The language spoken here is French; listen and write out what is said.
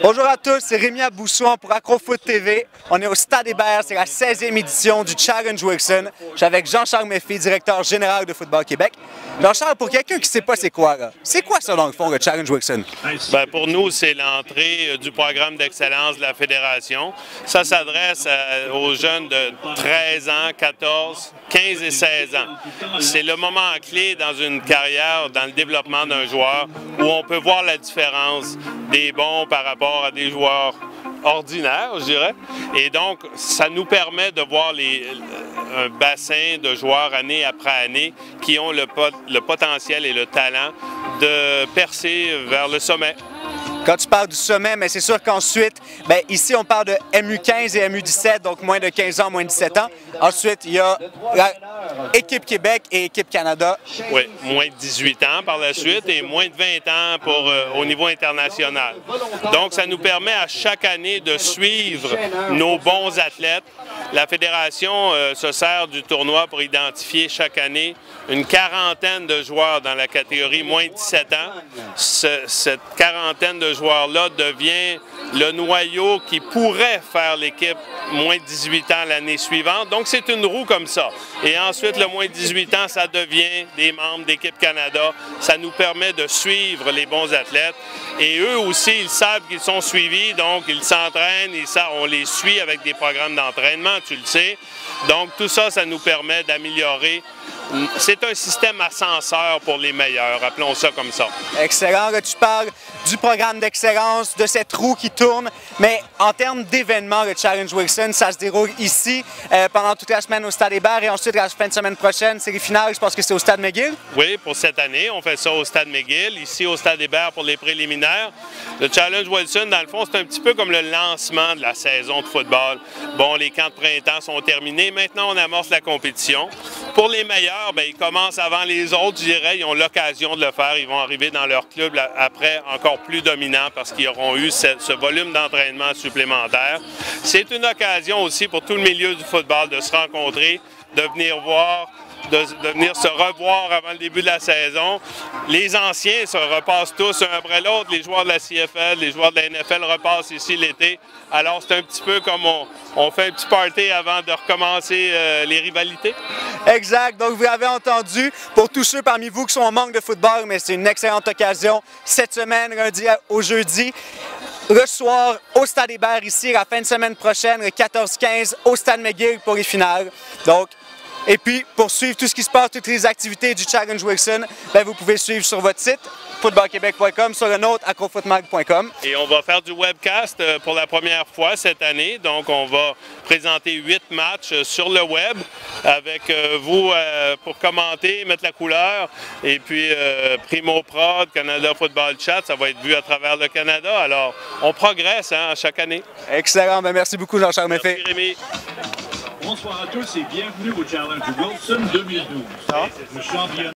Bonjour à tous, c'est Rémi Aboussoin pour AcroFoot TV. On est au Stade Hébert, c'est la 16e édition du Challenge Wilson. Je suis avec Jean-Charles Méfis, directeur général de Football Québec. Jean-Charles, pour quelqu'un qui ne sait pas c'est quoi, c'est quoi ça dans le fond, le Challenge Wilson? Bien, pour nous, c'est l'entrée du programme d'excellence de la Fédération. Ça s'adresse aux jeunes de 13 ans, 14, 15 et 16 ans. C'est le moment clé dans une carrière, dans le développement d'un joueur, où on peut voir la différence des bons par rapport à des joueurs ordinaires, je dirais. Et donc, ça nous permet de voir un bassin de joueurs année après année qui ont le potentiel et le talent de percer vers le sommet. Quand tu parles du sommet, mais c'est sûr qu'ensuite, ici on parle de MU15 et MU17, donc moins de 15 ans, moins de 17 ans. Ensuite, il y a Équipe Québec et Équipe Canada. Oui, moins de 18 ans par la suite et moins de 20 ans au niveau international. Donc, ça nous permet à chaque année de suivre nos bons athlètes. La Fédération se sert du tournoi pour identifier chaque année une quarantaine de joueurs dans la catégorie moins de 17 ans. Cette quarantaine de joueurs-là devient le noyau qui pourrait faire l'équipe moins de 18 ans l'année suivante. Donc, c'est une roue comme ça. Et ensuite, le moins de 18 ans, ça devient des membres d'Équipe Canada. Ça nous permet de suivre les bons athlètes. Et eux aussi, ils savent qu'ils sont suivis, donc ils s'entraînent, on les suit avec des programmes d'entraînement, tu le sais. Donc, tout ça, ça nous permet d'améliorer. C'est un système ascenseur pour les meilleurs, appelons ça comme ça. Excellent. Là, tu parles du programme d'excellence, de cette roue qui tourne, mais en termes d'événements, le Challenge Wilson, ça se déroule ici pendant toute la semaine au Stade Hébert et ensuite la fin de semaine prochaine, série finale, je pense que c'est au Stade McGill? Oui, pour cette année, on fait ça au Stade McGill, ici au Stade Hébert pour les préliminaires. Le Challenge Wilson, dans le fond, c'est un petit peu comme le lancement de la saison de football. Bon, les camps de printemps sont terminés, maintenant on amorce la compétition. Pour les meilleurs, ils commencent avant les autres, je dirais, ils ont l'occasion de le faire, ils vont arriver dans leur club après encore plus dominant parce qu'ils auront eu ce volume d'entraînement supplémentaire. C'est une occasion aussi pour tout le milieu du football de se rencontrer, de venir voir, de venir se revoir avant le début de la saison. Les anciens se repassent tous un après l'autre, les joueurs de la CFL, les joueurs de la NFL repassent ici l'été. Alors c'est un petit peu comme on fait un petit party avant de recommencer les rivalités. Exact, donc vous l'avez entendu, pour tous ceux parmi vous qui sont en manque de football, mais c'est une excellente occasion cette semaine, lundi au jeudi. Le soir, au Stade Hébert ici, la fin de semaine prochaine, le 14-15, au Stade McGill pour les finales. Donc, et puis, pour suivre tout ce qui se passe, toutes les activités du Challenge Wilson, vous pouvez suivre sur votre site, footballquebec.com, sur le nôtre, acrofootmag.com. Et on va faire du webcast pour la première fois cette année. Donc, on va présenter 8 matchs sur le web avec vous pour commenter, mettre la couleur. Et puis, Primo Prod, Canada Football Chat, ça va être vu à travers le Canada. Alors, on progresse chaque année. Excellent. Merci beaucoup, Jean-Charles Méfis. Merci, Rémi. Bonsoir à tous et bienvenue au Challenge Wilson 2012. Le championnat